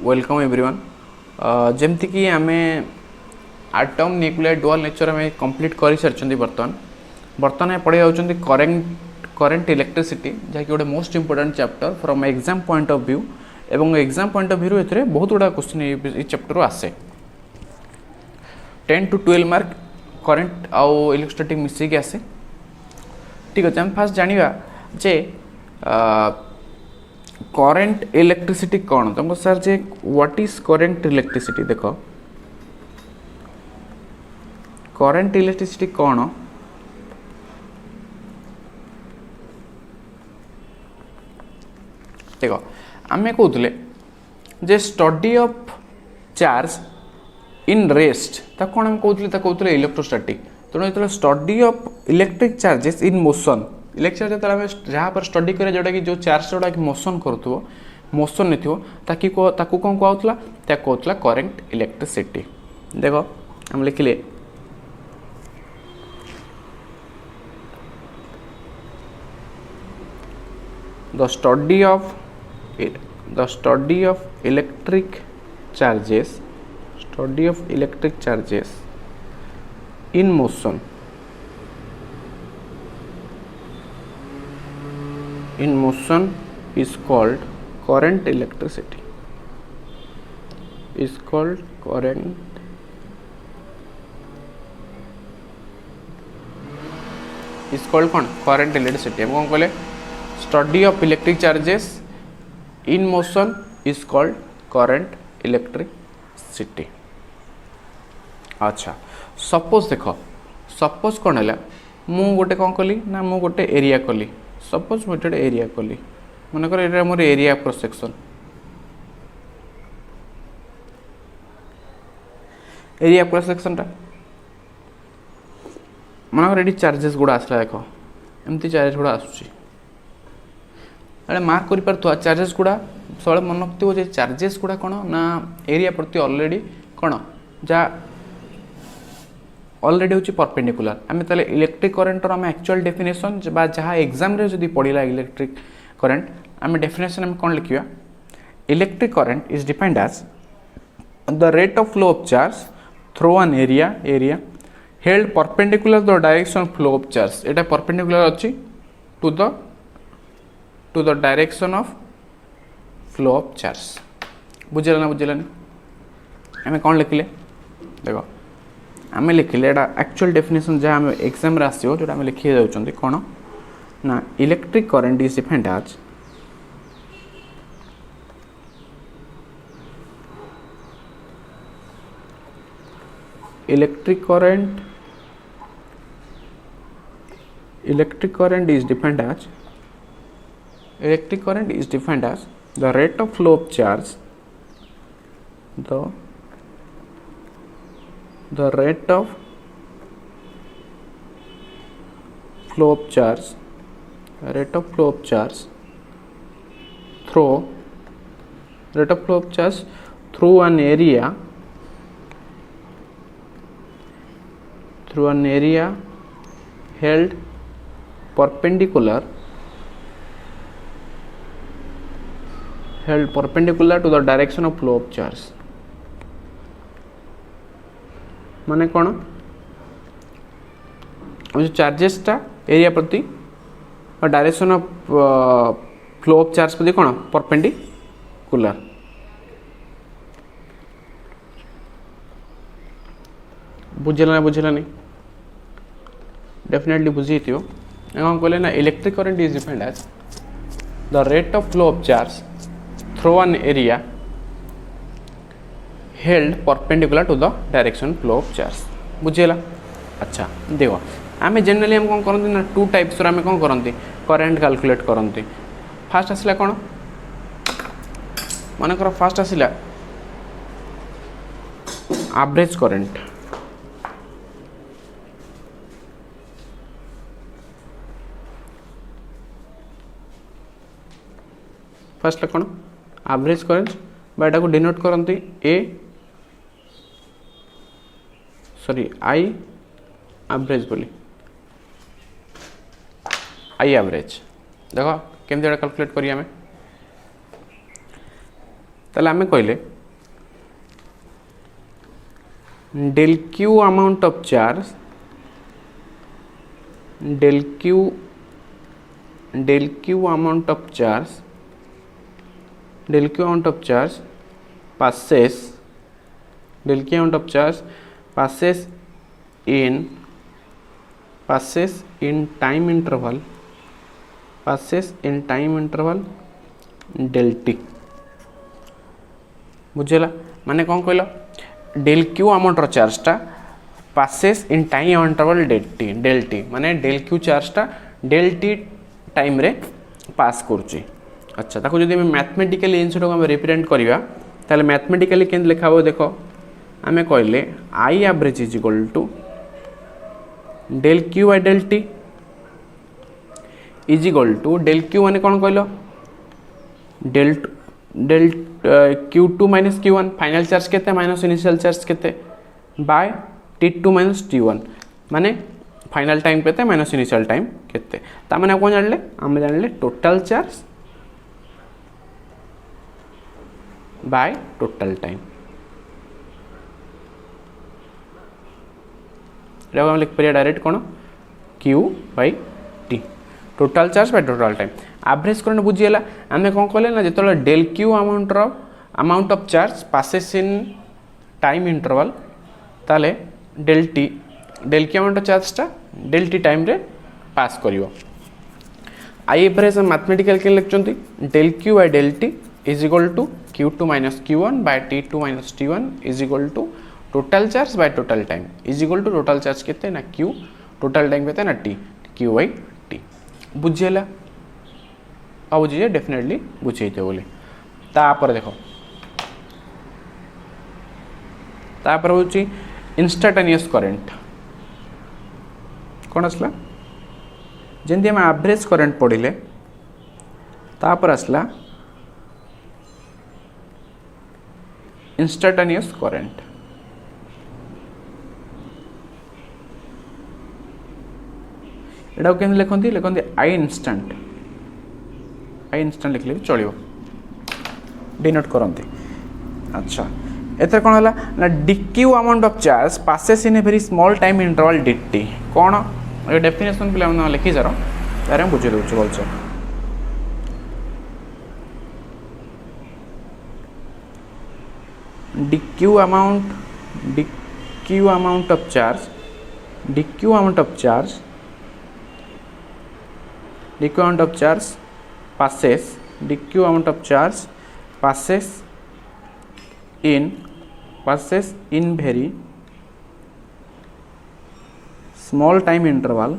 Welcome everyone. जमती कि आम आटम न्यूक्लियर डुअल नेचर आम कंप्लीट कर सारी बर्तमान पढ़े जाऊँच करेन्ट इलेक्ट्रिसिटी जहाँकि गोटे most important chapter from exam point of view एवं एग्जाम पॉइंट ऑफ व्यू ए बहुत गुड़ा क्वेश्चन ये चैप्टर आसे 10 to 12 मार्क करेन्ट आउ इलेक्ट्रोस्टैटिक मिसिकी आसे। ठीक अच्छे, आम फास्ट जाना जे करेन्ट इलेक्ट्रिसिटी कौन तुमको सर जे व्हाट इज करेन्ट इलेक्ट्रिसिटी देख करेन्ट इलेक्ट्रिसिटी कौन देख आम कहते जे study of charge in rest कौन आम कहते इलेक्ट्रोस्टैटिक। तेणु जो study of electric charges in motion electric charge जो जहाँ पर स्टडी करें जोटा कि जो चार्ज जोटा कि मोशन करूँ मोशन नहीं थो ताकू कौन कहला कहला करेन्ट इलेक्ट्रिसिटी। देख हम लिखिले the study of electric charges in motion is called current electricity current electricity हम कौन कहले study of electric charges in motion is called current electricity। अच्छा सपोज देख सपोज कौन है मु गोटे कौन कली ना मु गोटे एरिया कली सपोज गोटे एरिया कली मनकर ये मोर एरिया क्रॉस सेक्शन टा मनकर ये चार्जेस गुड़ा आसला देख एमती चार्जेस गुड़ा आसुची अरे मार्क कर पार चार्जेस गुड़ा सब मन रखिए चार्जेस गुड़ा कौन ना एरिया प्रति ऑलरेडी कौन जहाँ ऑलरेडी हूँ परपेंडिकुलर आम ताले इलेक्ट्रिक करेन्टर आम एक्चुअल डेफिनेशन जहाँ एग्जाम रे जदि पढ़ला इलेक्ट्रिक करेन्ट आम डेफिनेशन आम कौन लिखा electric current is defined as the rate of flow of charge through an area held perpendicular the direction of flow of charge एटा परपेंडिकुलर अच्छी to the direction of flow of charge. बुझेला ना बुझेलानी आम कौन लिखिले देखो आम लिखिले एक्चुअल डेफिनेशन जहाँ आम एग्जाम आसो जो आम लिखी जाऊँ कौन ना electric current is defined as electric current is defined as the rate of flow of charge the rate of flow of charge through an area held perpendicular to the direction of flow of charge। माने कौन जो charges टा area प्रति और direction of flow of charge प्रति कौन perpendicular. बुझेला नहीं डेफिनेटली बुझी थी कौन कहले ना electric current is defined as the rate of flow of charge through an area held perpendicular to the direction flow of charge. बुझेला। अच्छा देखो आम जनरली आम कौन करते ना टू टाइप्स आम कौन करते करेन्ट कैलकुलेट करते। फास्ट आसला कौन मानकर फास्ट आसला एवरेज करेन्ट फास्ट कौन एवरेज करेन्ट बाटा को डिनोट करते ए सॉरी आई एवरेज बोली आई एवरेज देख केमती कैलकुलेट करिए आम ताले आम कहले del q amount of charge, del q amount of charge, del q amount of charge passes, del q amount of charge passes in time interval, passes in time interval del t। बुझेगा माने कौन कहल del Q amount चार्जटा passes in time interval del T माने del Q चार्जटा del T time रे pass करुच्ची। अच्छा ताको जदि मैथमेटिकली जिनसटा आम रिप्रेजेंट करवा ताले मैथमेटिकली केन लिखा हो देख आम कहले I average is equal to del Q by del T is equal to del q माने कौन कहल del Q2 minus Q1 final charge केते माइनस इनिशियल चार्ज केते बाय T2 माइनस T1 माने फाइनल टाइम केते माइनस इनिशियल टाइम केते ता माने कोन जानले हम जानले total charge by total time. रे हम लिख परिया डायरेक्ट कोन Q by T total charge by total time. Average current बुझीगला आम कौन कले ना जो del Q amount of charge passes in time interval ताले डेल क्यू अमाउंट ऑफ चार्जटा डेल टी टाइम रे पास करिवो। आई एवरेज मैथमेटिकल के लिखचंती del Q by del T is equal to Q2 minus Q1 by T2 minus T1 is equal to total charge by total time is equal to total charge केते ना Q total time केते ना T Q by T बुझेला आ बुझे definitely बुझेते बोले। तापर देखो तापर होची इंस्टांटेनियस करंट कौन आसला जेंती हम एवरेज करंट पढ़िले तापर आसला इंस्टांटेनियस करंट। एटा के लिखंती आई इंस्टेंट लिखले भी चलो डिनोट करते। अच्छा एथर कौन है ना dQ amount of charge passes in a very small time interval dt कौन ये डेफिनेशन पे लिखी सार तार बुझे दूसरे भलसे dQ amount of charge passes in very small time interval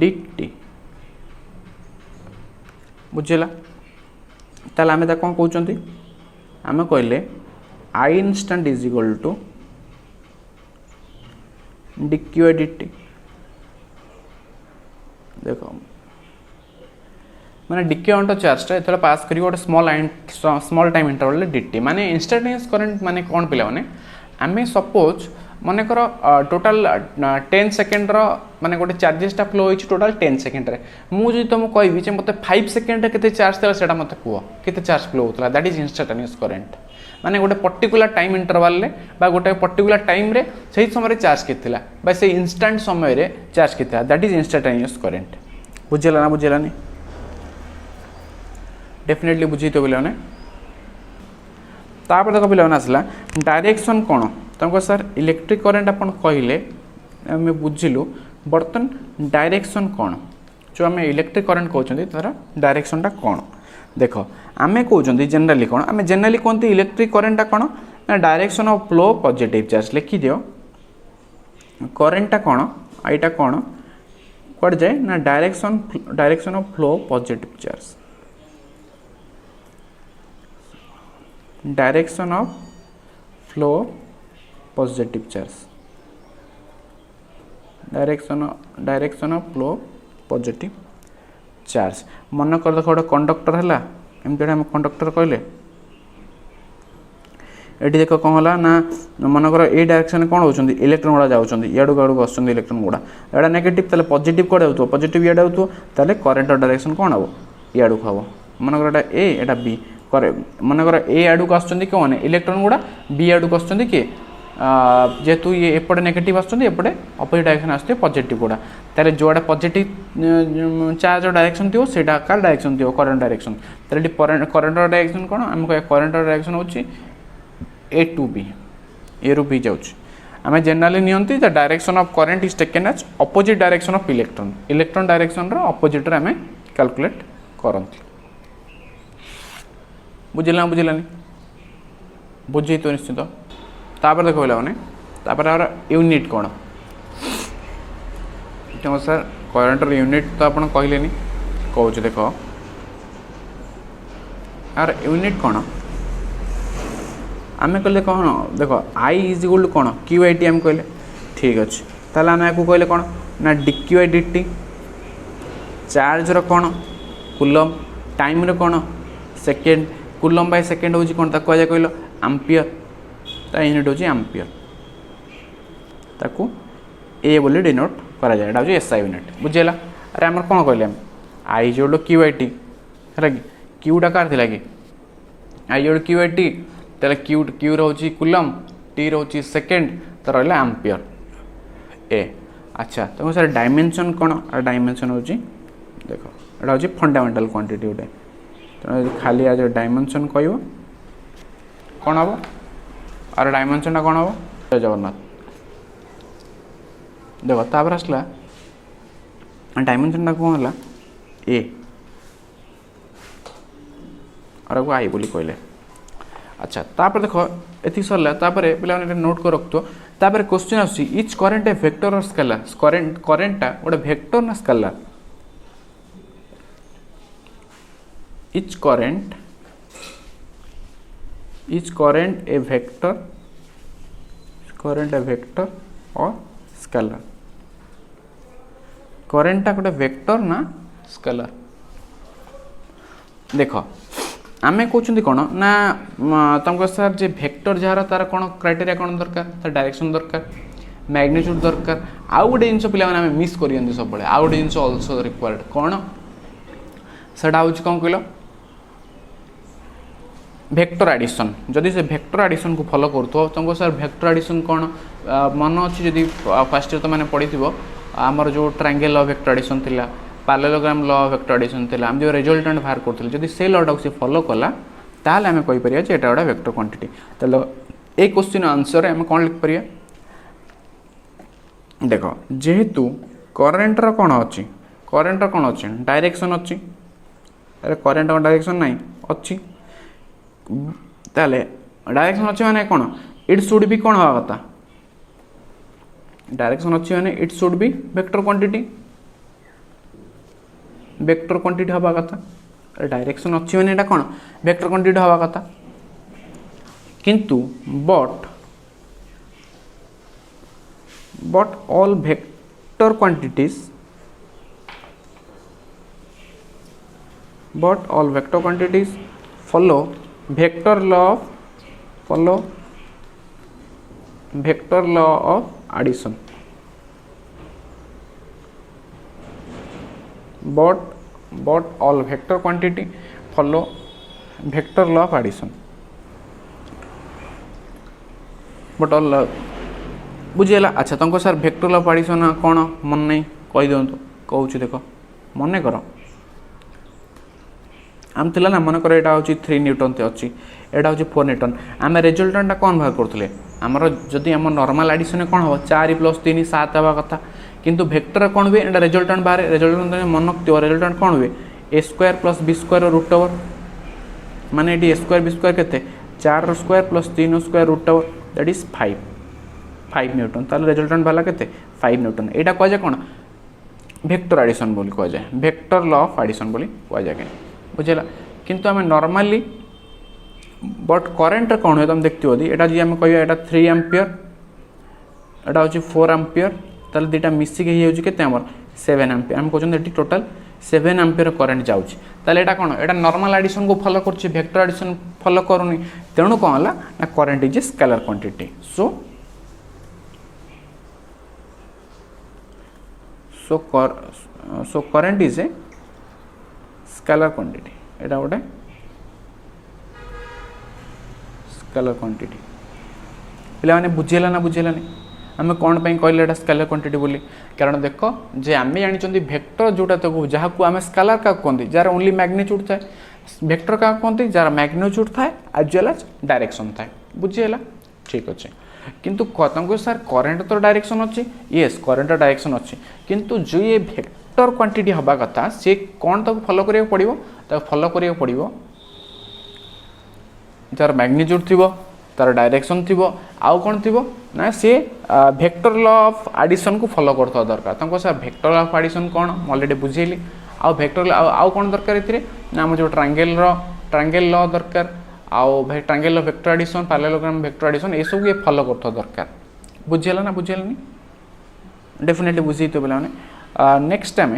dt बुझेला ताले आमे ता कोन कहउचंती आमे कहले I instant is equal to dq by dt देखो माने dq ऑन चार्ज एथरा पास करी गोटे स्मॉल टाइम इंटरवल dt माने इंस्टेंटेनियस करंट माने कोन पिला माने आमे सपोज माने करो टोटल 10 सेकंड रो माने गोटे चार्जेसटा फ्लो होई टोटल 10 सेकंड रे मु जे तुम कहबी जे मते 5 सेकंड रे केते चार्ज तला सेटा मते कुओ केते चार्ज फ्लो होतला दैट इज इंस्टेंटेनियस करंट माने गोटे पर्टिकुलर टाइम इंटरवल रे बा गोटे पर्टिकुलर टाइम रे सही समय चार्ज केतला बा से इंस्टेंट समय रे चार्ज केतला दैट इज इंस्टेंटेनियस करंट। बुझेला ना बुझेला नहीं डेफिनेटली बुझी तो बोले तापर देखो पिला आसला डायरेक्शन कौन तुमको सर इलेक्ट्रिक करंट अपन कहले आम बुझिलु बर्तन डायरेक्शन कौन जो आम इलेक्ट्रिक करंट कहते तार डायरेक्शनटा कौन देख आम कहते जेनराली कौन आम जेनराली कहते इलेक्ट्रिक करंटा कौन ना direction of flow positive charge लिखि दियो करंटा कौन आईटा कौन कौन जाए ना direction of flow positive charge direction of flow positive charge direction of flow positive charge मन कर देख गोटे कंडक्टर है एमती आम कंडक्टर कहले ये देख कौन है ना मनकर ये डायरेक्शन कौन होती इलेक्ट्रॉन गुड़ा जाऊँच इडू आड़ू बस इलेक्ट्रॉन गुड़ा यहाँ नेगेटिव पॉजिटिव कौन आउथो पॉजिटिव इड आउथो करंट डायरेक्शन कौन हम इडू हम मनकर एटा ए एटा बी करे मनकर ए आडू को आछुंदी के माने इलेक्ट्रॉन गुडा बी आडू को आछुंदी के जेहेतु ये एपटे नेगेटिव आछुंदी एपटे अपोजिट डायरेक्शन आछते पॉजिटिव गुडा तारे जोडा पॉजिटिव चार्ज डायरेक्शन थियो सेटा का डायरेक्शन थियो करंट डायरेक्शन तारे करंट डायरेक्शन कोन हम को करंट डायरेक्शन होची ए टू बी ए रु बी जाउची आम जनरली नियंती the direction of current is taken as opposite direction of electron electron direction रो अपोजिट रे आम कैलकुलेट करंती बुझिला बुझिलानी बुझी तो निश्चित तापर देखो मैंने तापर यूनिट कौन तो सर करंटर यूनिट तो आप कहले कौच देख यार यूनिट कौन आम कहले कौन देख आई इज इक्वल टू कौन क्यू आई टी आम कहले ठीक अच्छे ताला आम आपको कहले कौन ना D Q I D T charge रो कौन कूलम टाइम रो कौन सेकेंड कूलम बाय सेकेंड हूँ कौन ताको कह कहल एम्पियर ता यूनिट हूँ एम्पियर ताकू ए बोली डिनोट करा जाए एटा हूँ एसआई यूनिट बुझेगा अरे आम कौन कहले आई जोड़ क्यू आई टी है कि क्यूटा कार थी कि आई जोड़ क्यू आई टी तेल क्यू क्यू रोचे कूलम टी रोचे सेकेंड तो रहा एम्पियर ए अच्छा तो सर डायमेंशन कौन डायमेंशन हूँ देख एटा हूँ फंडामेंटाल क्वांटिटी गोटे तेनाली खाली आज डायमेंशन कह कौन हम और डायमेंशन कौन हम जय जगन्नाथ देख तापर आसला डायमेंशन कौन है ए और को आई बोली कहले अच्छा तापर देख ये सरला तापर पे नोट कर रखो तापर क्वेश्चन आसी इच करेंट ए वेक्टर और स्केलर करेंटा गोटे वेक्टर ना scalar each current a vector or scalar current टा गोटे वेक्टर ना स्केलर देख आमे कहते कौन ना तुमको सर जे वेक्टर जार तार कौन क्राइटेरिया कौन दरकार तार डायरेक्शन दरकार मैग्नीट्यूड दरकार आउ गोटे जिनस पे मिस कर सब आउ गोटे जिनस ऑल्सो रिक्वायर्ड कौन सेटा हूँ कौन कहल वेक्टर एडिशन जदि से वेक्टर एडिशन को फॉलो करूँ तुमको सर वेक्टर एडिशन कौन मन अच्छी जदि फास्ट ईयर तो मैंने पढ़ी आमर जो ट्रायंगल लॉ वेक्टर एडिशन थिला पैरेललोग्राम लॉ वेक्टर एडिशन थिला आम जो रिजल्टेंट बाहर करते जदि से लॉटा को फॉलो कला ताल आम कहीपर ये गोटे वेक्टर क्वांटिटी तो ये क्वेश्चन आंसर आम कौन लिखिपर देख जेहेतु करेन्ट कौन अच्छी करेन्ट कौन अच्छी डायरेक्शन अच्छी अरे करेन्ट डायरेक्शन ना अच्छी ताले डायरेक्शन अच्छी माने कौन इट शुड बी कौन हवा कथा डायरेक्शन अच्छी माने it should be vector quantity हवा कथा डायरेक्शन अच्छी माने एटा कौन वेक्टर क्वांटिटी हवा कथा किंतु but all vector quantities follow vector law of addition but all vector quantity follow vector law of addition but all बुझीगला अच्छा तुमको sir vector law of addition कौन मन नहीं कही दिंतु कहूँ देख मन कर आम थिला ना मन कर यहाँ हूँ 3 न्यूटन अच्छी यहाँ हूँ 4 न्यूटन आम रिजल्टेंटा कौन बाहर करते आमर जदि आम नॉर्मल एडिशन कौन हम 4 + 3 7 हवा कथा किंतु वेक्टर कौन हुए एटा रिजल्टेंट बाहर रिजल्टेंट मन रखियो रिजल्टेंट कौन हुए a² + b² रूट ओवर माने ये a² b² केते 4² + 3² root over that is 5 newton ताले रिजल्टेंट वाला केते 5 न्यूटन एटा कह जाए कौन वेक्टर एडिशन बोली कह जाए वेक्टर लॉ ऑफ एडिशन बोली कह जाए बुझेगा किंतु आम नॉर्मली बट करेन्ट कौन हुए तुम देखते हो यहाँ जी आम कह 3 एम्पियर यहाँ हूँ 4 एम्पियर ताल दुटा मिसिक के 7 एम्पियर आम कहते टोटाल 7 एम्पियर करेन्ट जाऊँगी ताले यहाँ कौन यहाँ नॉर्मल एडिशन को फॉलो कर वेक्टर एडिशन फॉलो करूनी तेणु कौन है ना current is a scalar quantity so current is a scalar quantity। एटा गोटे स्केलर क्वांटिटी पिला माने बुझेला ना बुझेलानी आम कौन कहले एटा स्केलर क्वांटिटी बोली कारण देख जे आम जानी वेक्टर जोटा तक जहाँ को आम स्केलर क्या कहते जार ओनली मैग्नीट्यूड थाए वेक्टर क्या कहते जार मैग्नीट्यूड थाए एज वेल एज डायरेक्शन थाए बुझीगला ठीक अच्छे किंतु तुमको सर करेन्ट तो डायरेक्शन अच्छी येस करेन्ट डायरेक्शन अच्छी किंतु जो ये वेक्टर क्वांटिटी हवा कथा सी कौन तक फॉलो करिया पड़िबो तक फॉलो करिया पड़िबो जार मैग्नीट्यूड थी तार डायरेक्शन थी आउ कौन थी ना सी वेक्टर लॉ ऑफ एडिशन को फॉलो करता दरकार तुमको sir vector law of addition कौन ऑलरेडी बुझेली आउ वेक्टर आउ कौन दरकार ये ना आम जो ट्रायंगल लॉ दरकार आउ triangle law vector addition parallelogram vector addition ये सब ये फॉलो करता दरकार बुझेला ना बुझेलनी डेफिनेटली बुझे तो पे नेक्स्ट टाइम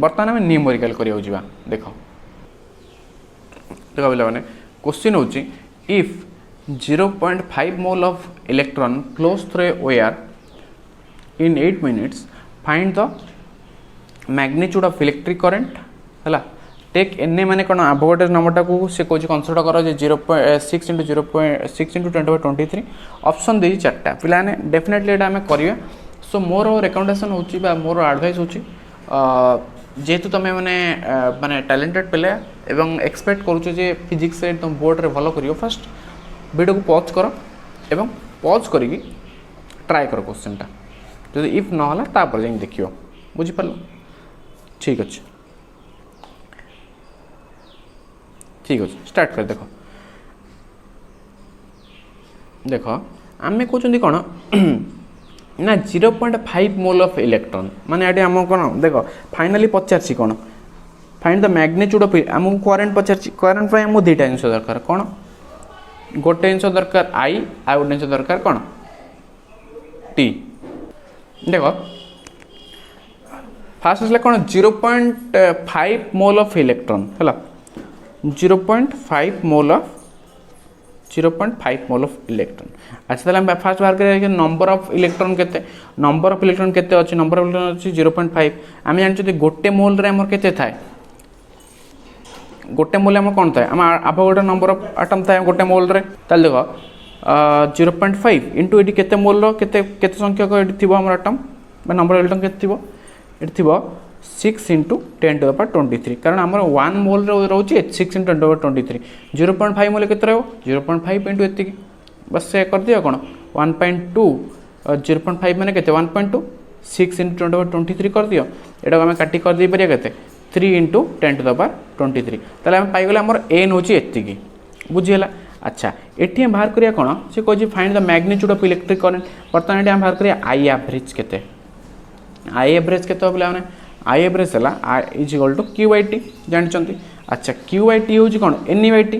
बर्तमान आम न्यूमेरिकल करिया जावा देख देख पे क्वेश्चन होची if 0.5 mole of electron flows through a wire in 8 minutes find the magnitude of electric current हला टेक एन माने कौन एवोगाड्रो नंबरटा को से कौन कनसिडर कर 0.6 into 0.6 into 10⁻23 ऑप्शन दे चार्टा पिलाने डेफिनेटली एटा हमें करिया सो मोर रिकमेंडेशन होची बा मोर एडवाइस होची जेहेतु तुम मैंने माने टैलेंटेड पिला एवं एक्सपेक्ट करूछ जे फिजिक्स से तुम बोर्ड रे भलो करियो फर्स्ट वीडियो को पॉज कर एवं पॉज करी ट्राए कर क्वेश्चनटा जो इफ न होला तापर जाई देखियो बुझी पालो ठीक अच्छे ठीक अच्छे स्टार्ट कर देखो देखो आम कहते कौन ना 0.5 मोल ऑफ इलेक्ट्रॉन माने आम कौन देख फाइनाली पचार कौन फाइंड द मैग्नीट्यूड ऑफ आमको करेन्ट पचार करेन्ट आमको दुईटा जिन दरकार कौन गोटे जिन दरकार आई आ गोटे जिन दरकार कौन टी देख फास्ट आसला कौन 0.5 मोल ऑफ इलेक्ट्रॉन है 0.5 mole of 0.5 mole of electron अच्छा ताले फास्ट बाहर कर नंबर ऑफ इलेक्ट्रॉन केते नंबर ऑफ इलेक्ट्रॉन केते अछि नंबर ऑफ इलेक्ट्रॉन अछि 0.5 आम जानछे गोटे मोल रे हमर केते थाए गोटे मोल आम कौन थाए आम एवोगाड्रो नंबर ऑफ एटम थाए गोटे मोल रे ताले देख 0.5 इंटू एटी केते मोल रो केते केते संख्यक एटी थिबो हमर एटम बा नंबर ऑफ इलेक्ट्रॉन केते थिबो एटी थिबो 6 into 10⁻23 कारण आमर 1 मोल रोचे 6 into 10⁻23 0.5 मोल केते रहबो 0.5 into एति बस से कर दियो कोन 1.2 0.5 माने केते 1.2 6 into 10⁻23 कर दियो एटा हम काटी कर दे परिया केते 3 into 10⁻23 ताले हम पाई गेला हमर n होची एति की बुझियला अच्छा एठी हम बाहर करिया कोन से कोजी find the magnitude of electric current बर्तमान एठी हम बाहर करिया आई एवरेज केते आई एवरेज केते बोला माने आई एवरेज है I is equal to Q I T जानते अच्छा क्यू आई टी हूँ कौन एन बाई टी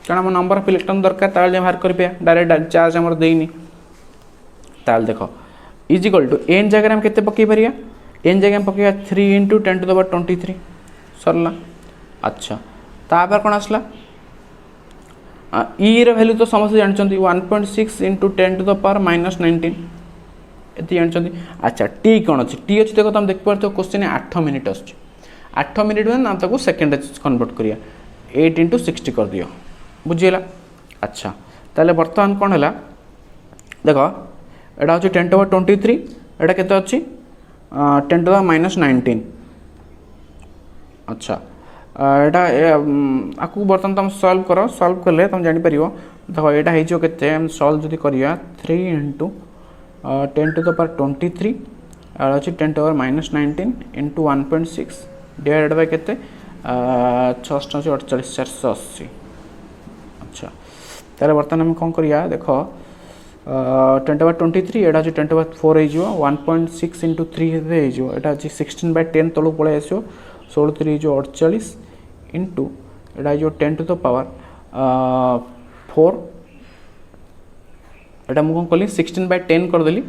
कारण आम नंबर ऑफ इलेक्ट्रॉन दरकार ताले बाहर कर डायरेक्ट चार्ज आम देनी ताल देख इज इक्वल टू एन जगह हम केते पकई परिया एन जगह पकईया 3 into 10⁻23 सरला अच्छा तापर कौन आसला ई वैल्यू तो समस्त जानते 1.6 into 10⁻−19 ये जानते अच्छा टी कौन अच्छी टी अच्छी देखो तुम देख पार्थ क्वेश्चन 8 मिनिट आस 8 मिनिट में ना ताको सेकेंड कन्वर्ट करिया 8 into 60 कर दियो बुझीगला अच्छा ताले बर्तमान कौन है देख एटा हूँ 10⁻23 एटा केते अच्छी 10⁻−19 अच्छा एटा आकु बर्तमान तुम सॉल्व कले तुम जानी परियो देखो एटा हे जो केते हम सॉल्व जदी करिया 3 into 10⁻23 और अच्छी 10⁻−19 into 1.6 डिवाइडेड बाय केते 648,480 अच्छा ताले बर्तमान हम कौन करिया देखो 10⁻23 एटा जो 10⁻4 हे जो 1.6 into 3 हे जो एटा जी 16/10 तळु पळे आसो 16 3 जो 48 into एटा जो 10 to the power 4 एटा मु कौन कली 16/10 करदेली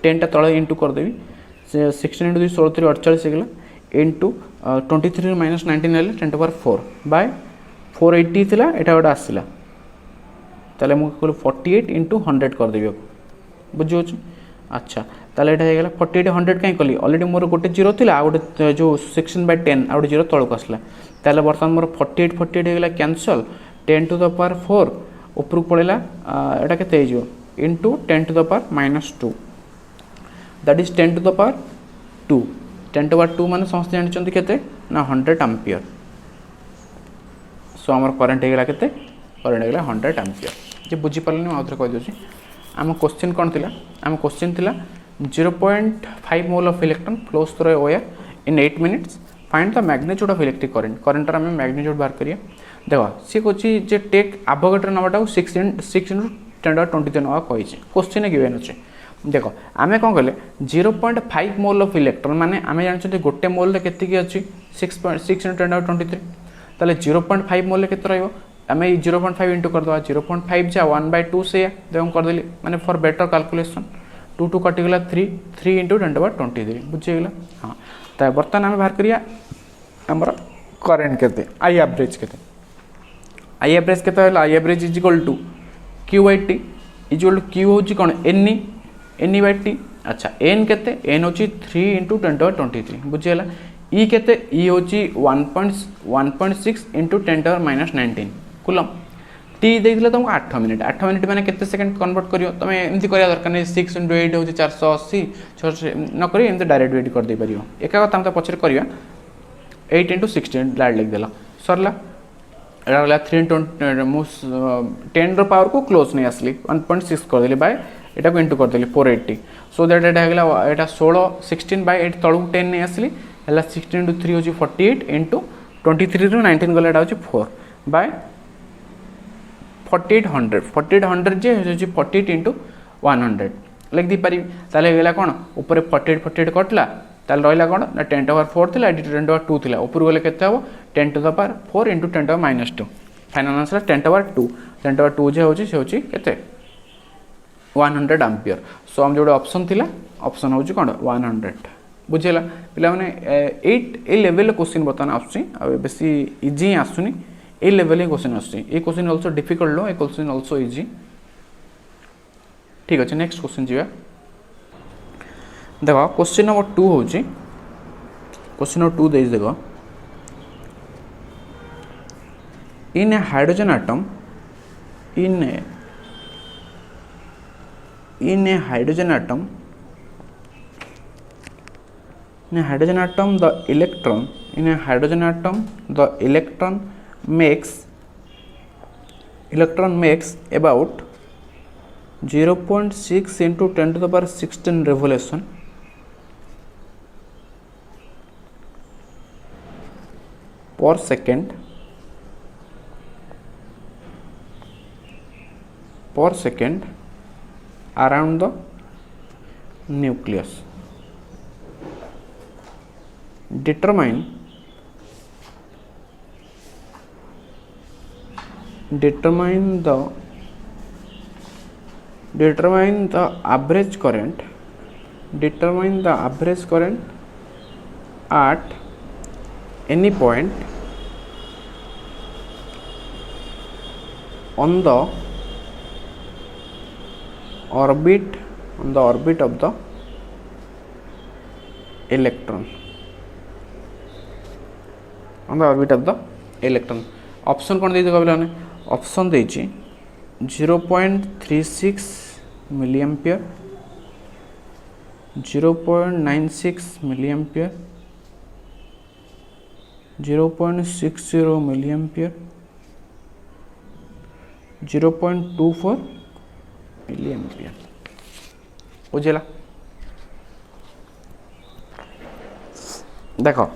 10 टा तले इंटू करदेवी 16 into 16 3 48 होगा इंटू 23 -19 हेल्ले 10⁻4 बाय 480 थिला एटा गोटे आसला ताले मु कहली 48 into 100 करदेवी बुझे अच्छा ताले एटा हेगला 48 100 कहीं कली ऑलरेडी मोर गोटे 0 थिला आ गोटे जो 16/10 आ गोटे 0 तळक आसला ताले वर्तमान मोर 48 48 हेगला कैंसल 10 टू द पावर 4 ऊपर पळेला एटा केते हे जो into 10 to the power -2 that is 10 to the power 2 10 to power 2 माने समस्त जानचंती केते ना 100 एम्पियर सो हमर करंट हेगला केते करंट हेगला 100 एम्पियर जे बुझी पारलनी म आउथरे कह दोची आम क्वेश्चन कौन थिला आम क्वेश्चन थिला 0.5 mole of electron flows through a wire in 8 minutes find the magnitude of electric current current आम मैग्नीट्यूड बाहर करिया देखो सी कोची जे टेक एवोगाड्रो नंबरटा 6 × 10⁻23 नवा कहि क्वेश्चन गिवन अछि देखो आमे कोन कहले 0.5 मोल ऑफ इलेक्ट्रॉन माने आमे जानछते गोटे मोल रे केति की अछि 6 × 10⁻23 ताले 0.5 मोल रे केते रहइबो आमे 0.5 इंटू कर दवा 0.5 जा 1/2 से देखो कर देली माने फॉर बेटर कैलकुलेशन 2 2 कटि गेला 3 3 इंटू 10⁻23 बुझे गेला हां त बर्तन आमे बाहर करिया हमर करंट केते आई एवरेज केते आई एवरेज केते होला I average is equal to q/t equal to q होची कोन n/t अच्छा n केते n होची 3 इंटू 10⁻23 बुझे गेला e केते e होची 1.6 इंटू 10⁻19 कुलम टी देखिले तुमको 8 मिनिट माने केते सेकंड कन्वर्ट करियो तमे एमती करिया दरकार नै 6 × 8 होची 480 6 न करी एमती डायरेक्ट वेट कर दे परियो एका कथा हम त पछर करिया 8 × 16 लाड लिख देला सरला एरा वाला 3 × 10 रो पावर को क्लोज नै आसली 1.6 कर देली बाय एटा को इनटू कर देली 480 सो दैट एटा हेगला एटा 16 16/8 तळु 10 नै आसली हला 16 × 3 होची 48 इंटू 23 ରୁ 19 गला होची 4 बाय 4800 जे होची 48 इंटू 100 लिख दी पारी ताले गेला कोन ऊपर 48 कटला ताले रहला कोन ना 10 टू पावर 4 थिला 10 टू पावर 2 थिला ऊपर गेले केते हो 10 to the power 4 into 10 to power -2 final answer 10 to power 2 10 to power 2 जे होची से होची केते 100 एम्पियर सो हम जोडे ऑप्शन थिला ऑप्शन होची कोन 100 बुझेला पिला माने 8 ए लेवल क्वेश्चन बतन आसुची आ बेसी इजी आसुनी ए लेवल ए क्वेश्चन आसुची ए क्वेश्चन आल्सो डिफिकल्ट लो ए क्वेश्चन आल्सो इजी ठीक अछि नेक्स्ट क्वेश्चन जिवा देखो क्वेश्चन नंबर 2 होची क्वेश्चन नंबर 2 देइस देखो in a hydrogen atom in a hydrogen atom in a hydrogen atom the electron makes about 0.6 into 10 to the power 16 revolution per second around the nucleus. Determine the average current at any point on the orbit of the electron. On the orbit of the electron. Option कौन देइछ कहबला ने option देइछि 0.36 milliampere 0.96 milliampere 0.60 milliampere 0.24 milliampere बुझेला देखो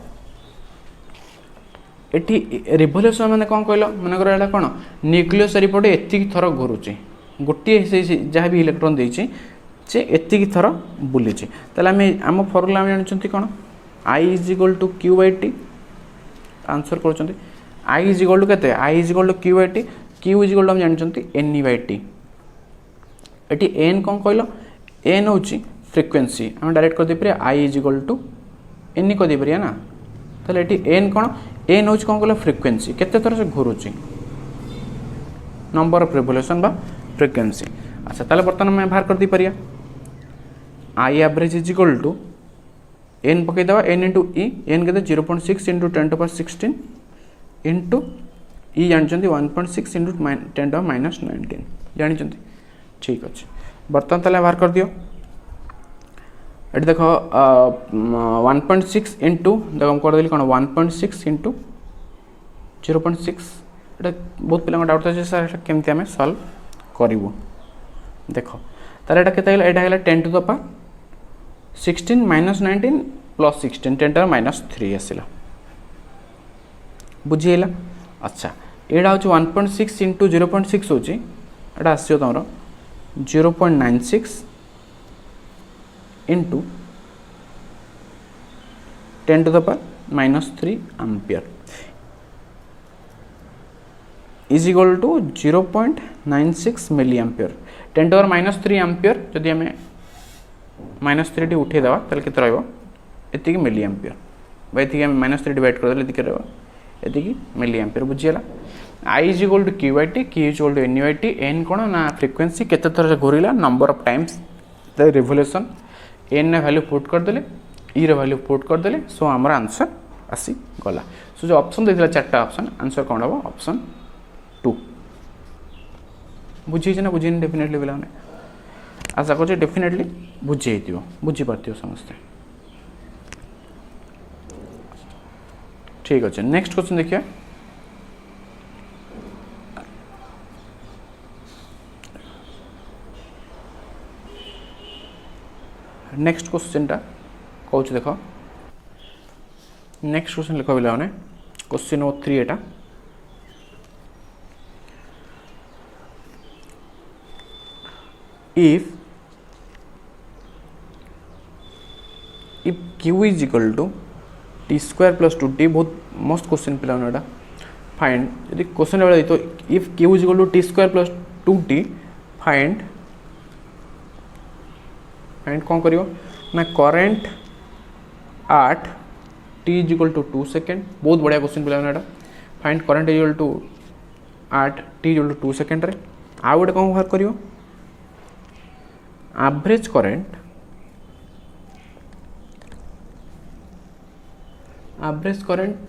eighty revolution माने कौन कहल मन कर कौन न्यूक्लियस चारिपटे एतिक थर घुरुचे गोटे जहाँ भी इलेक्ट्रॉन देइछि से एतिक थर बुलीचे ताले आम फर्मुला जानते कौन I is equal to q/t answer कर I इज इक्वल टू केते I is equal to q/t q is equal to हम जानते n/t एटी n कौन कहल n होची फ्रीक्वेंसी हम डायरेक्ट कर दे पर I is equal to n कर दे परिया ना ताले एटी n कौन एन होची कौन कहला फ्रीक्वेंसी केते थर से घुरुची नंबर ऑफ रिवोल्यूशन बा फ्रीक्वेंसी अच्छा ताले बर्तन में बाहर कर दी परिया I average is equal to N पकईदेवा एन इंटू इ एन के 0.6 इंटू 10⁻16 इंटू इ जानते 1.6 इंटू 10⁻19 जानते ठीक अच्छे बर्तमान ताले बाहर कर दियो ये देख 1.6 इंटू देख हम करदेली कौन 1.6 इंटू 0.6 ये बहुत पिला डाउट था सर केमती आम सल्व करूँ देख तार एटा केते एटा हैला 10 to the power 16 minus 19 plus 16 10 to minus 3 आसिला बुझीला अच्छा एटा हो 1.6 इंटू 0.6 होची एटा आसियो तमरो 0.96 into 10 to the power minus 3 ampere is equal to 0.96 milli ampere 10 to the minus 3 ampere जदि आम माइनस 3 उठे देवा ताले केते रहबो एति मिली एम्पियर बाय एति हम माइनस 3 डिवाइड कर देले एति रहबो एति मिली एम्पियर बुझियला I is equal to Q by T Q is equal to N by T N कोन ना फ्रीक्वेंसी केते थर घुरिला number of times the revolution N रे वैल्यू पुट कर देले ई रे वैल्यू पुट कर देले सो हमर आंसर आसी गला सो जो ऑप्शन देथिला चारटा ऑप्शन आंसर कोन हबो ऑप्शन 2 बुझी ना बुझी डेफिनेटली पिला आशा कर डेफिनेटली बुझे बुझी पार्थ समस्ते ठीक अच्छे नेक्स्ट क्वेश्चन देखिए नेक्स्ट क्वेश्चन टा कौन देख नेक्स्ट क्वेश्चन लिख पे question number 3 Etah if q is equal to t square plus 2t बहुत मस्त क्वेश्चन पे फाइंड यदि क्वेश्चन वाला तो if q is equal to t square plus 2t find कौन करियो ना current at t is equal to 2 second बहुत बढ़िया क्वेश्चन पे find current is equal to at t is equal to 2 second रे आ गोटे कौन बाहर करियो average current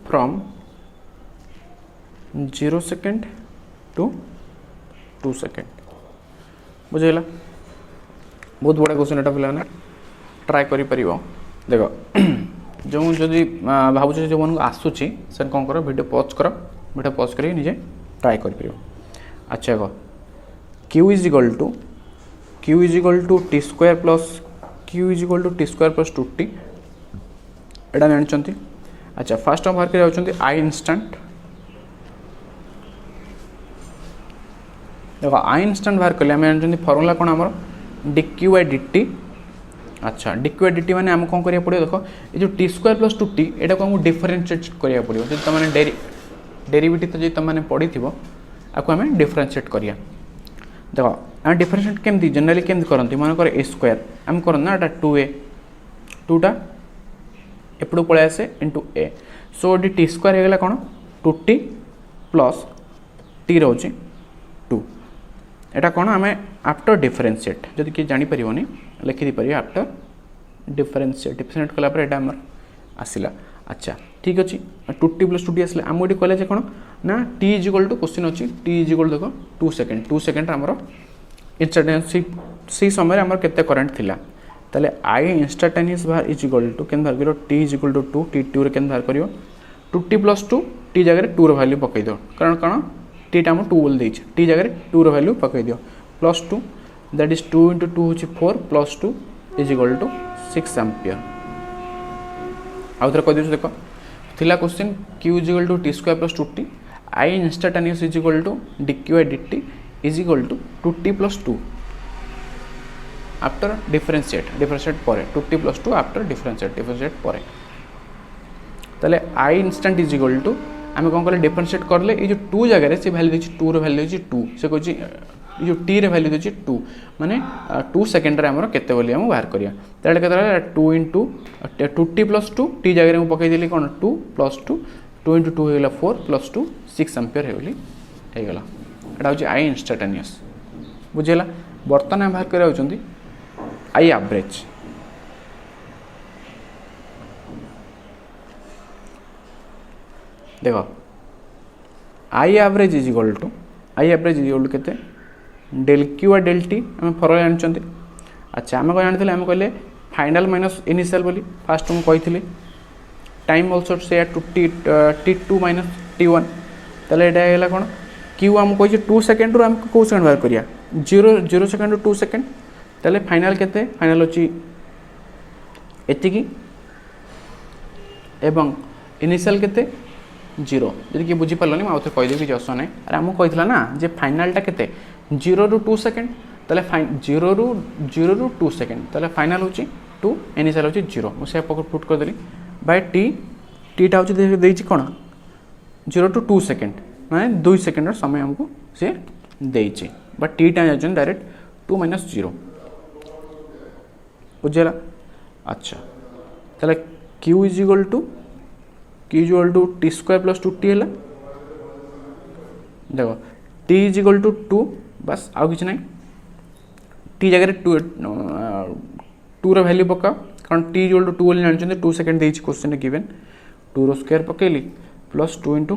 from 0 second to 2 second बुझेगा बहुत बड़ा क्वेश्चन एटा पिला ट्राए करि परिबो देखो जो जदि भावुछ जो मन आसुची सर कौन कर वीडियो पॉज कर निजे ट्राए करि परिबो अच्छा go q is equal to T square plus 2t एटा जानछंती अच्छा फर्स्ट हम बाहर कर जाउछंती आई इंस्टेंट देखो आई इंस्टेंट बाहर कले हम जानछंती फार्मूला कोन हमर dq by dt अच्छा dq by dt माने हम कोन करिया पड़ियो देखो ए जो t स्क्वायर प्लस 2t एटा को हम डिफरेंशिएट करिया पड़ियो जे त माने डेरिवेटिव तो जे त माने पड़ीथिबो आको हम डिफरेंशिएट करिया देखो हम डिफरेंशिएट केमती जनरली केमती करंती मन कर a स्क्वायर हम करन ना एटा 2a 2टा एपडू पळे आसे into a so D t square हे गेला कोन 2t प्लस t रहउची 2 एटा कोन हमें आफ्टर डिफरेंशिएट जदि कि जानि परिबोनी लिखि दी परियो आफ्टर डिफरेंशिएट कला पर एटा हमर आसिला अच्छा ठीक अछि 2t प्लस 2t आसिला हम ओडी कहले जे कोन ना t is equal to question अछि t इज इक्वल देखो 2 सेकंड हमर इंस्टेंटेनियस सी समय हमर केते करंट थिला ताले आई इंस्टेंटेनियस बाहर इज इक्वल टू केन बाहर करियो t is equal to 2 t 2 रे केन बाहर करियो 2t प्लस 2 t जगह रे 2 रो वैल्यू पकई दो कारण कोन t टा हम 2 बोल देछ t जगह रे 2 रो वैल्यू पकई दियो प्लस 2 दैट इज 2 into 2 होची 4 plus 2 is equal to 6 ampere आउथर कह दियो देखो थिला question q is equal to t square plus 2t I instantaneous is equal to dq by dt is equal to 2t plus 2 after differentiate पर 2t plus 2 after differentiate पर ताले I instant is equal to आम कौन कले differentiate करले ये जो 2 जगह से वैल्यू देछि 2 रो वैल्यू देछि 2 से कहछि जो t रे वैल्यू देछि 2 माने 2 सेकंड रे हमर केते बोली हम बाहर करिया ताले केते 2 into 2t प्लस 2 t जगह रे हम पकई देली कोन 2 प्लस 2 2 into 2 हेला 4 प्लस 2 6 एम्पियर हेली हे गेला एटा होछि आई इंस्टेंटेनियस बुझेला बर्तन हम बाहर करिया होचंती आई एवरेज देख I average is equal to केते डेल क्यू और डेल टी आम फरक जानते। अच्छा आम कौन जानी आम कहले फाइनाल माइनस इनिशियल बोली फास्ट मुझे कही time also say T2 minus T1 ताले एटा कौन क्यू आम कही 2 सेकेंड रू आम कौ सेकेंड बाहर करिया 0 सेकेंड 2 सेकेंड ताले फाइनाल केते फाइनाल अछि एतिकी एवं इनिशियल केते 0 जदि कि बुझी पारलनी मैं आउथे कहि देबी कि असो नै अरे हमु कहितला ना जे फाइनल टा केते 0 रू 2 सेकेंड ताले 0 रू 2 सेकेंड ताले फाइनल होची 2 इनिशियल होची 0 मु से पुट कर देली बाय टी टा होची देइची कोन 0 टू 2 सेकेंड माने 2 सेकेंड समय हमको से देइची बट टी टा जाजन डायरेक्ट 2 माइनस 0 बुझला। अच्छा ताले q is equal to T square plus 2t है देखो t इज इक्वल टू 2 बस आउ किछ नै t जगह 2 रो वैल्यू पका कारण t इज इक्वल टू 2 बोली जानछन 2 सेकंड देइछ क्वेश्चन गिवन 2 रो स्क्वायर पकेली प्लस 2 इंटू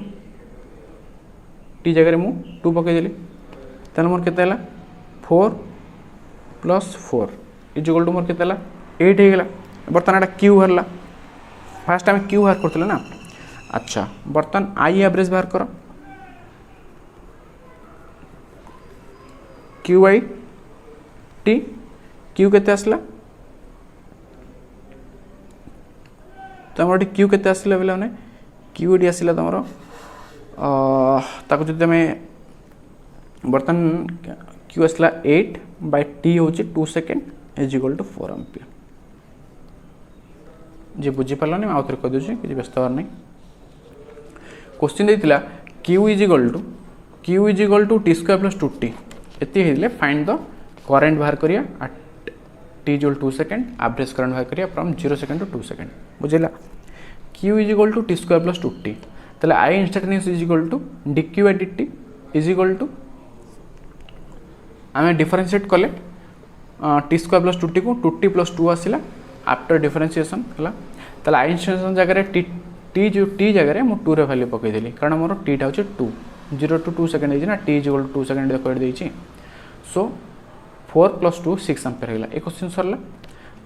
t जगह मु 2 पके देली तने मोर केते हला 4 प्लस 4 इज इक्वल टू मोर केते हला 8 हे गेला बर्तन एटा q हरला फास्ट आम q बाहर करथिले ना। अच्छा बर्तन आई एवरेज बाहर कर क्यू आई टी क्यू केते आसला तमर क्यू केते आसला बेला ने क्यू डी आसला तमर ताको जदि में बर्तन क्यू आसला 8 बाय टी होची 2 second is equal to 4 ampere जे बुझी पारलानी मैं आउथरे कह दूची कि व्यस्त हर नहीं क्वेश्चन देइतिला q is equal to T square plus 2t एति हेले फाइंड द करंट बाहर करिया at t is equal 2 second average current बाहर करिया फ्रॉम 0 सेकेंड टू 2 सेकेंड बुझिला q is equal to T square plus 2t तले i instantaneous is equal to dq by dt is equal to आमे differentiate कले T square plus 2t को 2t plus 2 आसिला after differentiation हला तले i instantaneous जगह रे T जो T जगह रे मु 2 रे वैल्यू पकई देली कारण मोर टी टा होचे 2 0 टू 2 सेकेंड है ना t is equal to 2 second कर देइची सो 4 प्लस 2 6 एम्पियर हैला ए क्वेश्चन सरला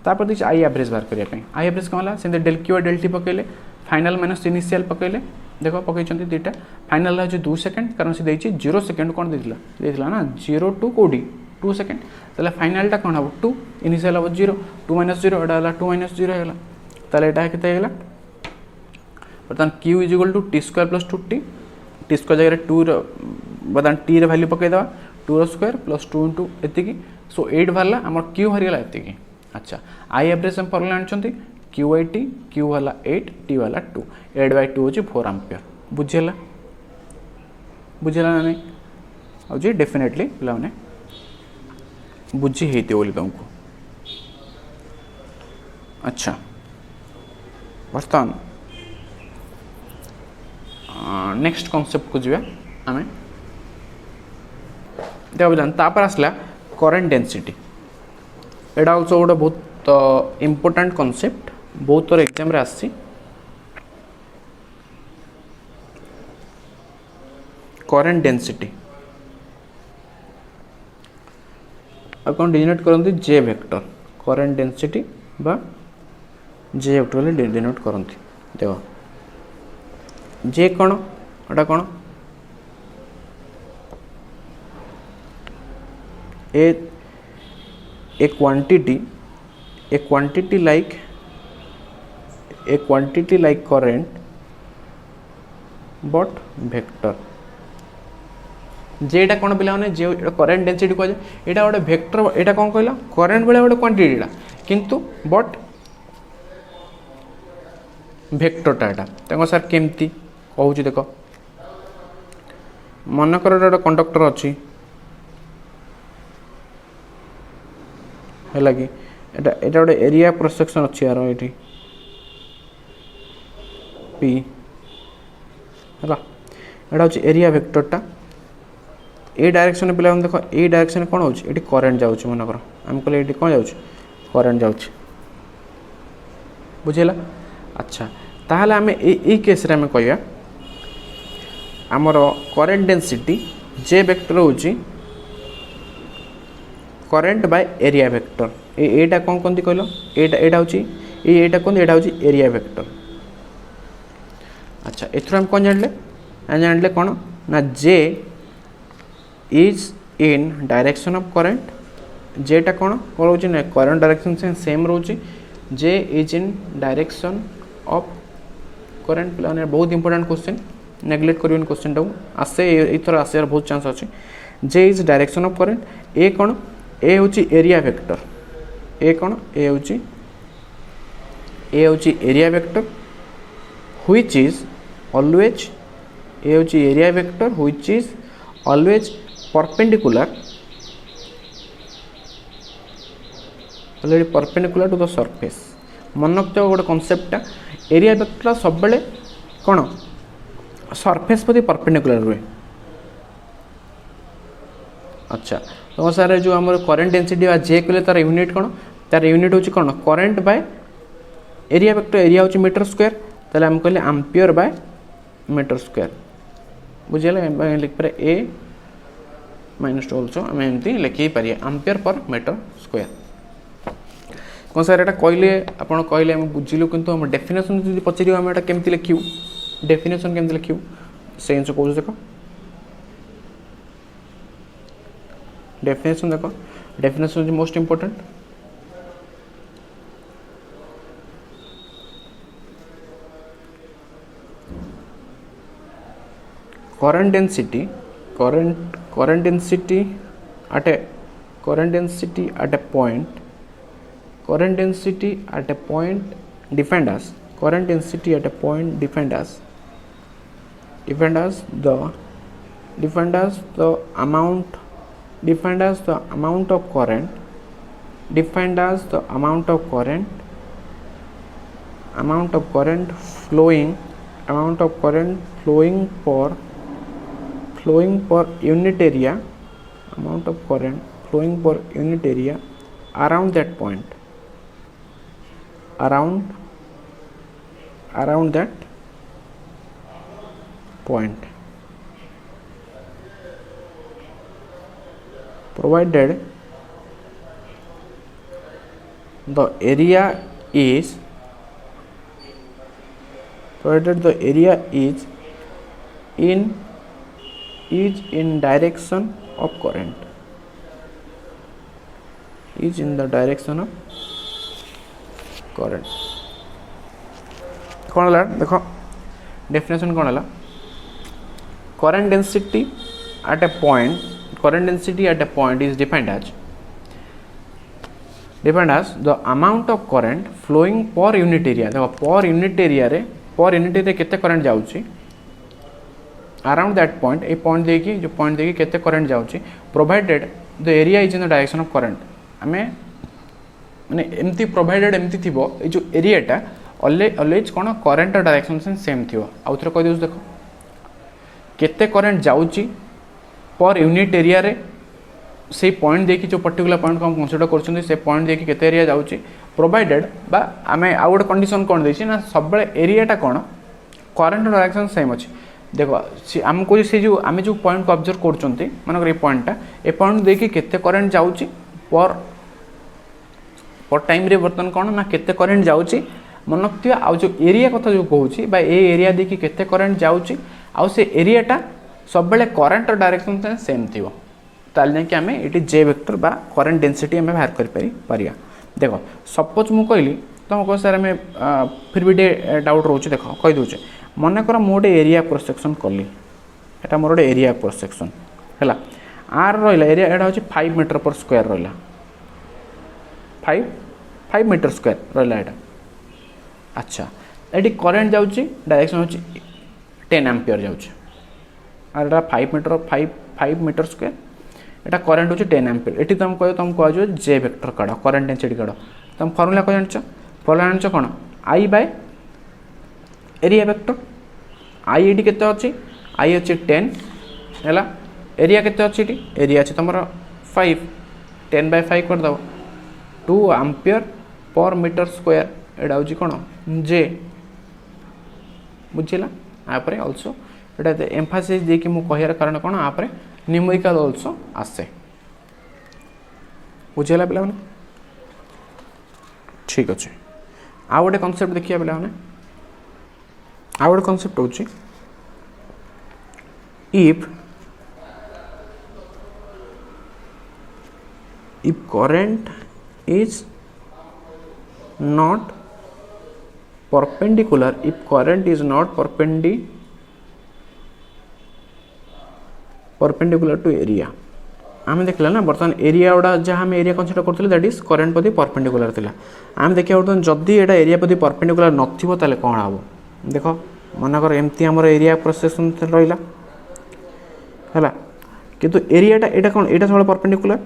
तापर दिस आई एवरेज बाहर करिया पे आई एवरेज कमला सेंते डेल क्यू और डेल टी पकइले फाइनल माइनस इनिशियल पकइले देखो पकइचंती दीटा फाइनल है 2 सेकेंड कारण से देइची 0 सेकेंड कोन देथिला ना 0 टू कोडी 2 सेकेंड तले फाइनल टा कोन हबो 2 इनिशियल हबो 0 2 माइनस 0 एडा हला 2 माइनस 0 हैला तले एटा केते हैला बर्तमान q is equal to T square plus 2t t square जगह 2 बर्तमान t रे वैल्यू पकई दवा 2 रो स्क्वायर प्लस 2 इंटू एतिकी सो 8 भरला हमर q हरि गेला एतिकी। अच्छा आई एवरेज हम परला आनछंती q बाय t q वाला 8 t वाला 2 8 बाय 2 होची 4 एम्पियर बुझेला ना नहीं आ जे डेफिनेटली पिला माने बुझी हेते बोली तुमको। अच्छा बर्तमान नेक्स्ट कॉन्सेप्ट को जीवा आमे देखो जानता पर आसला करंट डेंसिटी एटा आल्सो गोटे बहुत इंपोर्टेंट कॉन्सेप्ट बहुत थोर एग्जाम रे आसी करंट डेंसिटी कौन डिनोट करते जे वेक्टर करंट डेंसिटी बा जे वेक्टर डिनोट करते देखो जे कौन एटा कौन a quantity like current but vector जेटा कौन पे जे करंट डेंसिटी कह जाए गोटे वेक्टर एटा कौन कहला करंट बेले गोटे क्वांटिटीटा किंतु बट वेक्टरटा एटा सर केमती कहूँ देख मनकर गोटे कंडक्टर अच्छी है कि एटा गोटे एरिया प्रोसेक्शन अच्छी यार ये पी है एटा हूँ एरिया वेक्टरटा ए डायरेक्शन पे देख ए डायरेक्शन कौन हो करंट जाऊँ मनकर आम कहले ये कौन जाऊँ करंट जाऊँ बुझेगा। अच्छा ताहले आम ए केस रे आम कहया आमर करेंट डेंसिटी जे वेक्टर होची करेंट बाय एरिया वेक्टर एटा कौन कहते कहल एटा हूँ एटा कहते एटा हूँ एरिया वेक्टर। अच्छा एथर हम कौन जानले जानले कौन ना J is in direction of current जेटा कौन रोच ना करंट डायरेक्शन से सेम रोचे J is in direction of current मैंने बहुत इंपोर्टेंट क्वेश्चन नेग्लेक्ट करें क्वेश्चन टाक आसे इथर आसार बहुत चांस अच्छे J is direction of current A कौन A hmm area vector A कौन A hmm area vector which is always A hmm area vector which is always perpendicular perpendicular to the surface. मन रखियो गोटे कनसेप्टा area vector सब बेले कौन surface प्रति perpendicular रुए। अच्छा तो सारे जो आम करेंट डेंसिटी जे कहले तार यूनिट कौन तार यूनिट हूँ कौन current by area vector area हूँ मीटर स्क्वायर ताले आम कहले एम्पियर बाय मीटर स्क्वायर बुझे लिख पारे ए माइनस टू ऑल्सो आम एमती लिखी पारे एम्पियर पर मीटर स्क्वायर। कौन सर एटा कहले आपन कहले हम बुझिलु किंतु हम डेफिनेशन जदि पचारि हम एटा केमती लिखिउ डेफिनेशन केमती लिखिउ से जिनिस कहूँ देख डेफिनेशन देख definition is most important. current density at a point current density at a point defined as current density at a point defined as the amount of current flowing per unit area amount of current flowing per unit area around that point around that point provided the area is in direction of current is in the direction of current। कौन है देखो definition कौन है current density at a point is defined as the amount of current flowing per unit area देखो per unit area केते current जाउची around that point ए point देखी जो पॉइंट देखी केते करंट जाउची provided the area is in the direction of current आमे माने एमती प्रोवाइडेड एमती थिबो ए जो एरियाटा ऑलवेज कोन करंट डायरेक्शन से सेम थिबो आउथरे कह दिस देखो केते करंट जाउची पर यूनिट एरिया रे से पॉइंट देखी जो पर्टिकुलर पॉइंट को हम कंसीडर करछन से पॉइंट देखी केते एरिया जाउची प्रोवाइडेड बा आमे आउट कंडीशन कोन देछि ना सब बेले एरियाटा कोन करंट डायरेक्शन सेम अछि देखो आमको से जो आम जो पॉइंट को ऑब्जर्व करछंती मानकर ए पॉइंटटा ए पॉइंट देखी केते करंट जाउची पर टाइम रे बर्तन कोन ना केते करंट जाउची मन रखियो आ जो एरिया कथा जो कहूची बा ए एरिया देखी केते करंट जाउची आ से एरियाटा सब बेले करंट डायरेक्शन से सेम थिवो ताल नै कि आमे एटी जे वेक्टर बा करंट डेंसिटी आमे बाहर कर परिया। देखो सपोज मु कहली तुम को सर आमे फिर भी डाउट रोचे देखो कहि दोचे मन कर मोटे एरिया क्रॉस सेक्शन कली एटा मोर एरिया क्रॉस सेक्शन हैला आर रहिला एरिया एटा होची 5 मीटर पर स्क्वायर रहिला 5 मीटर स्क्वायर रहिला एटा। अच्छा एटी करंट जाउची डायरेक्शन होची 10 एम्पियर जाउची are Etah 5 metre square Etah current होची 10 एम्पियर एटी तुम कह जो जे वेक्टर काढ करंट डेंसिटी काढ तुम फार्मूला को जानछ कोन I by area vector I eighty केते अछि आई अछि 10 हैला एरिया केते अछि एटी एरिया अछि तमरो 5 10 बाय 5 कर दबो 2 एम्पियर पर मीटर स्क्वायर एडा होछि कोन जे बुझिला आ परे आल्सो एटा एम्फासिस देकी मु कहियार कारण कोन आपरे न्यूमेरिकल आल्सो आसे बुझेला पिला माने ठीक अच्छे आ गोटे कॉन्सेप्ट देखिए पिला माने आ गोटे कॉन्सेप्ट होची if current is not perpendicular to area आम देखला ना बर्तमान एरिया गुड़ा जहाँ आम एरिया कनसीडर करथिले दैट इज करंट प्रति परपेंडिकुलर थिला आम देखिया बर्तमान जदि एटा एरिया प्रति परपेंडिकुलर नथिबो ताले कोन आबो देखो मनकर एमती हमर एरिया प्रोसेसन रहिला हला किंतु एरियाटा एटा कोन एटा सब परपेंडिकुलर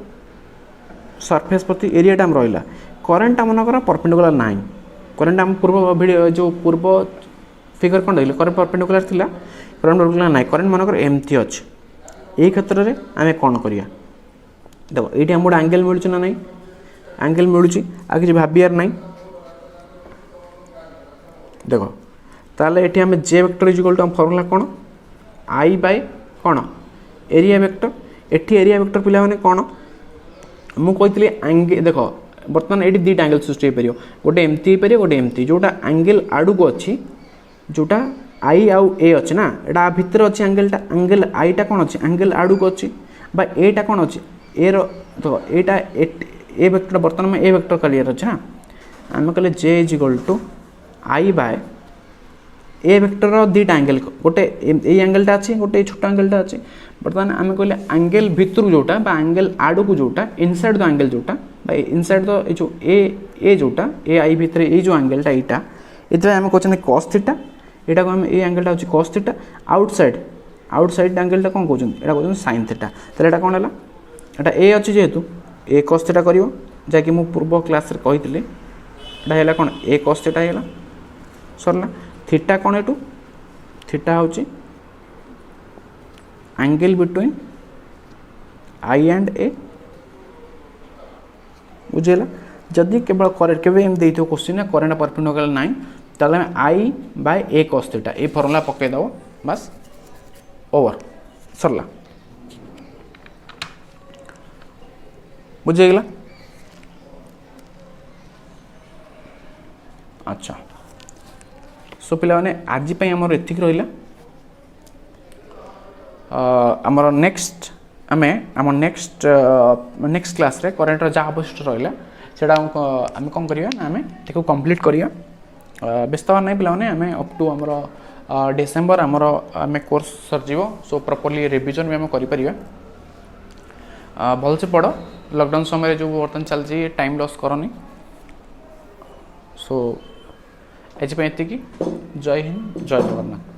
सरफेस प्रति एरियाटा हम रहिला करंट मनकर परपेंडिकुलर नाही करंट हम पूर्व वीडियो जो पूर्व फिगर कोन रहिला करंट परपेंडिकुलर थिला करंट परपेंडिकुलर नाही करंट मनकर एमती अछि ए क्षेत्र रे आमे कोन करिया देखो ये हम गोटे एंगल मिलूँ ना नहीं एंगल मिलूँ आ कि भावियार ना देख ताले ये आम J vector is equal to formula कौन आई बाय कौन एरिया वेक्टर एटी एरिया वेक्टर पिला माने कौन मुझे एंगल देख बर्तमान ये दुटा एंगल सृष्टि हो पार गोटे एमती हो पार गोटे एमती जोटा एंगल आड़ू को अच्छी जोटा आई आउ ए अच्छे ना यहाँ भितर अच्छे एंगल आईटा कौन अच्छी एंगल आड़ू को अच्छी बा एटा कौन अच्छी ए तो एटा ए वेक्टर बर्तमान में ए वेक्टर क्लियर अच्छे ना आम कहले जे is equal to I by A vector दुटा एंगल गोटे ए एंगलटा अच्छी गोटे छोट एंगलटा अच्छी बर्तमान आम कहले एंगल भितर जोटा बा एंगल आड़ू को जोटा इनसाइड द एंगल जोटा बा इनसाइड द जो ए जोटा ए आई भितर ए जो एंगलटा एटा ये आम कहते कॉस थीटा यहाँ को ए एंगलटा हूँ कॉस थीटा आउटसाइड एंगलटा कौन कहते हैं कहते साइन थीटा तो यहाँ कौन है एटा ए अच्छी जेहेतु ए कॉस थीटा कर जैकि मु पूर्व क्लास रे कही है कौन ए कॉस थीटा है सरला थीटा कौन एटू थीटा हूँ angle between I and A बुझेगा जदि केवल करेक्ट केवे एम देइथो क्वेश्चन करेंट परपेंडिकुलर नाइन ताले I by A cos theta ए फॉर्मूला पके दो बस ओवर सरला बुझेगा अच्छा सो पिला माने आज पई हमर एथिक रहिला हमर नेक्स्ट आम नेक्स्ट क्लास रे करेंट जहाँ अवशिष्ट रहा सेटा आम कौन करिया ना आम ताको कंप्लीट करिया व्यस्त हवा नहीं पिला माने आम अप टू हमर डिसेंबर हमर आम कोर्स सरजिवो सो प्रॉपर्ली रिवीजन भी आम करि परिया भल से पढ़ लॉकडाउन समय जो बर्तमान चलती टाइम लॉस करनी सो एज पे जय हिंद जय जगन्नाथ।